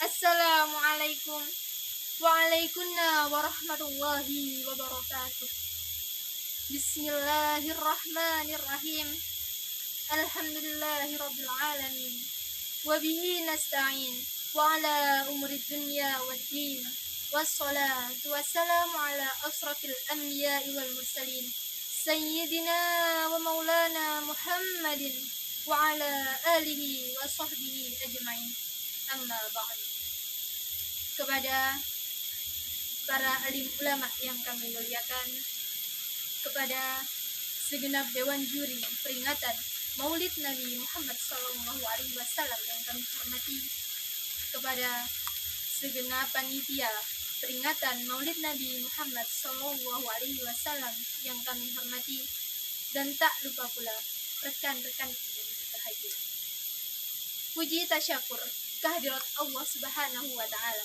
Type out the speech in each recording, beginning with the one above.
Assalamualaikum waalaikumsalam warahmatullahi wabarakatuh. Bismillahirrahmanirrahim. Alhamdulillahirabbil alamin. Wa bihi nasta'in wa ala umuri dunya waddin. Wassalatu wassalamu ala asrafil anbiya'i wal mursalin. Sayyidina wa maulana Muhammadin wa ala alihi wa sahbihi ajma'in. Amma ba'd. Kepada para alim ulama yang kami muliakan, kepada segenap dewan juri peringatan Maulid Nabi Muhammad SAW yang kami hormati, kepada segenap panitia peringatan Maulid Nabi Muhammad SAW yang kami hormati, dan tak lupa pula rekan-rekanku yang berbahagia. Puji tasyakur kehadirat Allah Subhanahu wa Ta'ala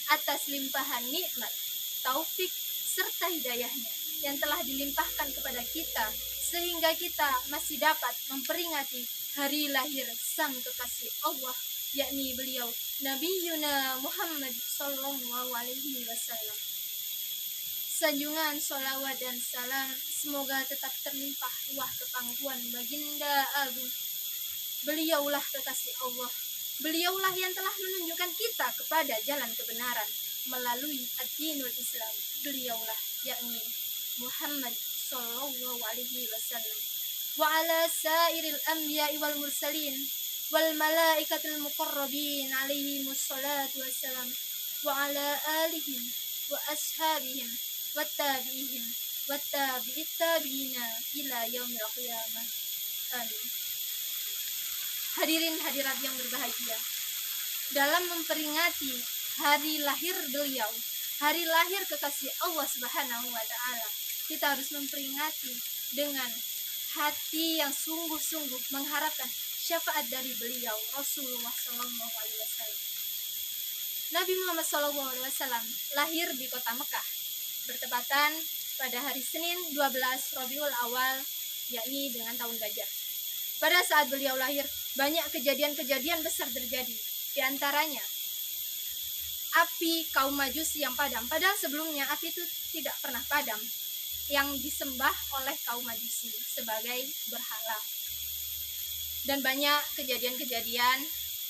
atas limpahan nikmat, taufik serta hidayahnya yang telah dilimpahkan kepada kita, sehingga kita masih dapat memperingati hari lahir sang kekasih Allah, yakni beliau Nabi Yuna Muhammad Sallallahu Alaihi Wasallam. Sanjungan, sholawat dan salam semoga tetap terlimpah ruah kepangkuan baginda agung. Beliaulah kekasih Allah, beliaulah yang telah menunjukkan kita kepada jalan kebenaran melalui ad-dinul Islam. Beliaulah yakni Muhammad sallallahu alaihi wasallam wa ala sairil anbiya'i wal mursalin wal malaikatil muqarrabin alaihi wassalatu wassalam wa ala alihim wa ashabihim wat tabi'ihim wat tabi'it tabi'ina ila yaumil qiyamah. Amin. Hadirin hadirat yang berbahagia, dalam memperingati hari lahir beliau, hari lahir kekasih Allah Subhanahu wa Ta'ala, kita harus memperingati dengan hati yang sungguh-sungguh mengharapkan syafaat dari beliau Rasulullah SAW. Nabi Muhammad SAW lahir di kota Mekah bertepatan pada hari Senin 12 Rabiul Awal, yakni dengan tahun gajah. Pada saat beliau lahir, banyak kejadian-kejadian besar terjadi. Di antaranya, api kaum Majusi yang padam. Padahal sebelumnya api itu tidak pernah padam, yang disembah oleh kaum Majusi sebagai berhala. Dan banyak kejadian-kejadian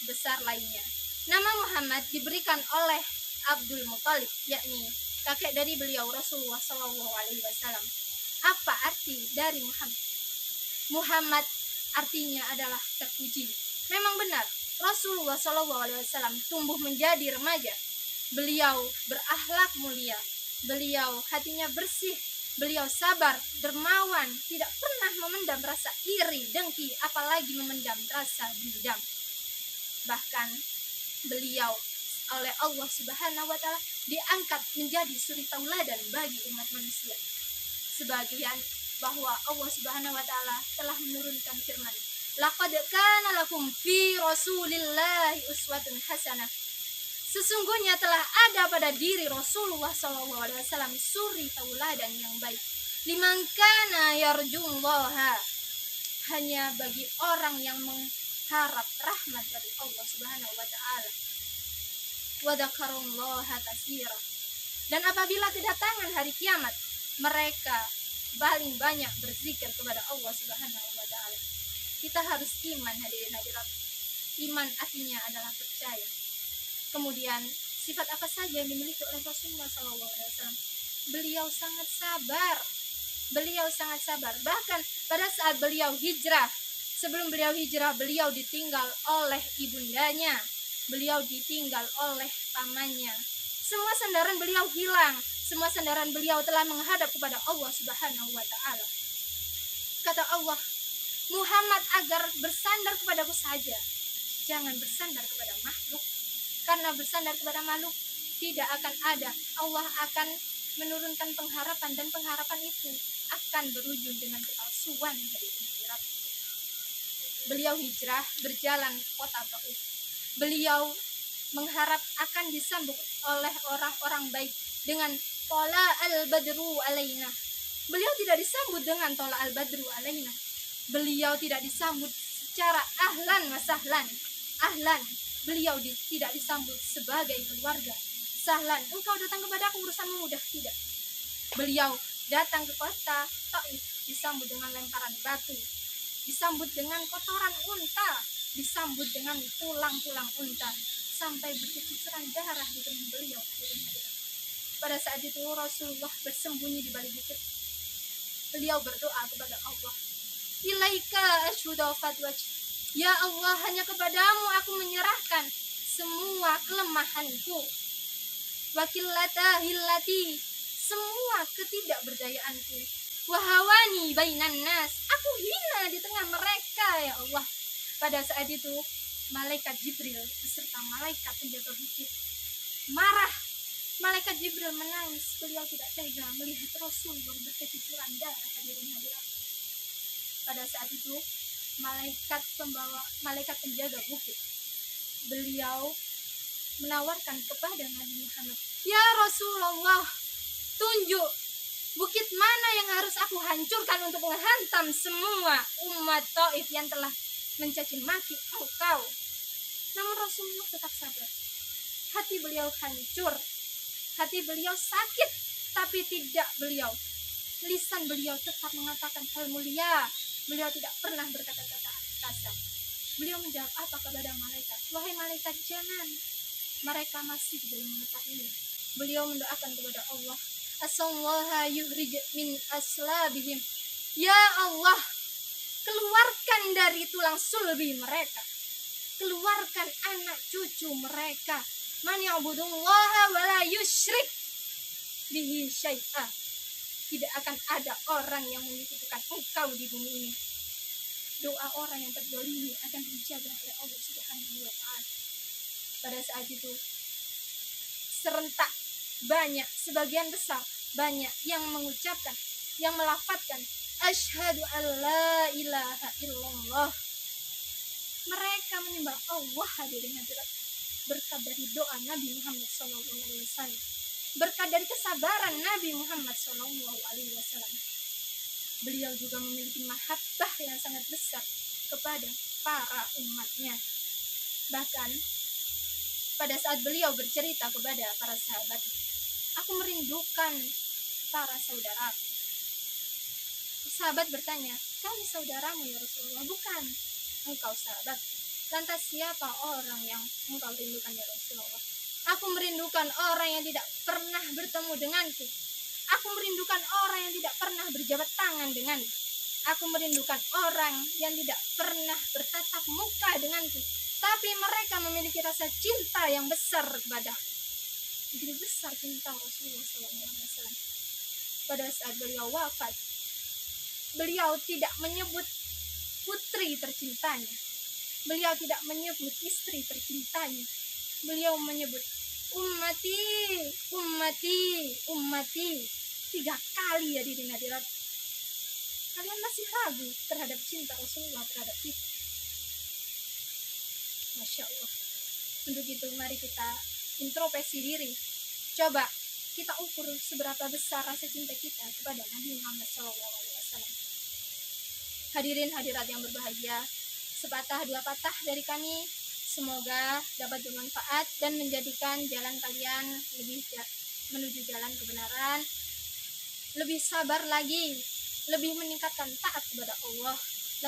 besar lainnya. Nama Muhammad diberikan oleh Abdul Muthalib, yakni kakek dari beliau Rasulullah SAW. Apa arti dari Muhammad? Muhammad artinya adalah terpuji. Memang benar, Rasulullah SAW tumbuh menjadi remaja. Beliau berakhlak mulia, beliau hatinya bersih, beliau sabar, dermawan, tidak pernah memendam rasa iri, dengki, apalagi memendam rasa dendam. Bahkan beliau oleh Allah Subhanahu wa Ta'ala diangkat menjadi suri tauladan bagi umat manusia. Sebagian bahwa Allah Subhanahu wa Ta'ala telah menurunkan firman, laqad kana lakum fi rasulillahi uswatun hasanah. Sesungguhnya telah ada pada diri Rasulullah SAW suri tauladan yang baik. Liman kana yarjullaha, hanya bagi orang yang mengharap rahmat dari Allah Subhanahu wa Ta'ala. Wa dzakarallaha katsira. Dan apabila kedatangan hari kiamat, mereka paling banyak berzikir kepada Allah Subhanahu wa Ta'ala. Kita harus iman, hadirin hadirat. Iman artinya adalah percaya. Kemudian sifat apa saja yang dimiliki oleh Rasulullah SAW? Beliau sangat sabar. Beliau sangat sabar. Bahkan pada saat beliau hijrah, sebelum beliau hijrah, beliau ditinggal oleh ibundanya, beliau ditinggal oleh pamannya. Semua sandaran beliau hilang. Semua sandaran beliau telah menghadap kepada Allah Subhanahu wa Ta'ala. Kata Allah, Muhammad agar bersandar kepadaku saja, jangan bersandar kepada makhluk. Karena bersandar kepada makhluk tidak akan ada. Allah akan menurunkan pengharapan, dan pengharapan itu akan berujung dengan kepalsuan. Beliau hijrah berjalan ke kota Taif. Beliau mengharap akan disambut oleh orang-orang baik dengan tola al-badru alaina. Beliau tidak disambut dengan tola al-badru alaina. Beliau tidak disambut secara ahlan wa sahlan. Ahlan tidak disambut sebagai keluarga. Sahlan, engkau datang kepadaku, urusanmu mudah. Tidak. Beliau datang ke kota Taif, disambut dengan lemparan batu, disambut dengan kotoran unta, disambut dengan tulang-tulang unta, sampai bercucuran darah di tubuh beliau. Pada saat itu Rasulullah bersembunyi di balik bukit. Beliau berdoa kepada Allah, ilaika asyhudu fatwaj, ya Allah, hanya kepadamu aku menyerahkan semua kelemahanku, wakillata hillati, semua ketidakberdayaanku, wahawani bainan nas, aku hina di tengah mereka ya Allah. Pada saat itu malaikat Jibril beserta malaikat penjaga bukit marah. Malaikat Jibril menangis, beliau tidak tega melihat Rasulullah berkecucuran darah. Hadirin hadirat, pada saat itu malaikat penjaga bukit, beliau menawarkan kepada Nabi Muhammad, ya Rasulullah, tunjuk bukit mana yang harus aku hancurkan untuk menghantam semua umat Taif yang telah mencaci maki engkau. Namun Rasulullah tetap sabar. Hati beliau hancur, hati beliau sakit, tapi lisan beliau tetap mengatakan hal mulia. Beliau tidak pernah berkata-kata kasar. Beliau menjawab apa kepada malaikat? Wahai malaikat, jangan, mereka masih belum mengetahui. Beliau mendoakan kepada Allah, asallaha yukhrij min aslabihim, ya Allah, keluarkan dari tulang sulbi mereka, keluarkan anak cucu mereka, man ya'budullaha wa la yusyrik bihi syai'a, tidak akan ada orang yang menyekutukan engkau di bumi ini. Doa orang yang terdolimi akan dijaga oleh Allah Subhanahu wa ta'ala. Pada saat itu serentak sebagian besar banyak yang mengucapkan, yang melafadzkan asyhadu alla ilaha illallah. Mereka menyembah Allah. Hadirin hadirat, berkat dari doa Nabi Muhammad SAW, berkat dari kesabaran Nabi Muhammad SAW, beliau juga memiliki mahabbah yang sangat besar kepada para umatnya. Bahkan pada saat beliau bercerita kepada para sahabatnya, aku merindukan para saudaraku. Sahabat bertanya, kami saudaramu ya Rasulullah? Bukan, engkau sahabat. Lantas siapa orang yang engkau rindukan ya Rasulullah? Aku merindukan orang yang tidak pernah bertemu denganku. Aku merindukan orang yang tidak pernah berjabat tangan denganku. Aku merindukan orang yang tidak pernah bertatap muka denganku, tapi mereka memiliki rasa cinta yang besar kepadaku. Begitu besar cinta Rasulullah SAW. Pada saat beliau wafat, beliau tidak menyebut putri tercintanya, beliau tidak menyebut istri tercintanya, beliau menyebut ummati, ummati, ummati 3 kali. Ya diri hadirat, kalian masih ragu terhadap cinta Rasulullah terhadap kita? Masya Allah. Untuk itu mari kita introspeksi diri. Coba kita ukur seberapa besar rasa cinta kita kepada Nabi Muhammad SAW. Hadirin hadirat yang berbahagia, sepatah dua patah dari kami, semoga dapat bermanfaat dan menjadikan jalan kalian lebih menuju jalan kebenaran, lebih sabar lagi, lebih meningkatkan taat kepada Allah,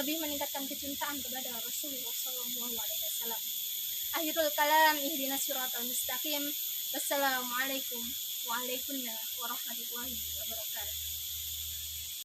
lebih meningkatkan kecintaan kepada Rasulullah SAW. Akhirul kalam, ihdinas siratal mustaqim. Wassalamualaikum warahmatullahi wabarakatuh.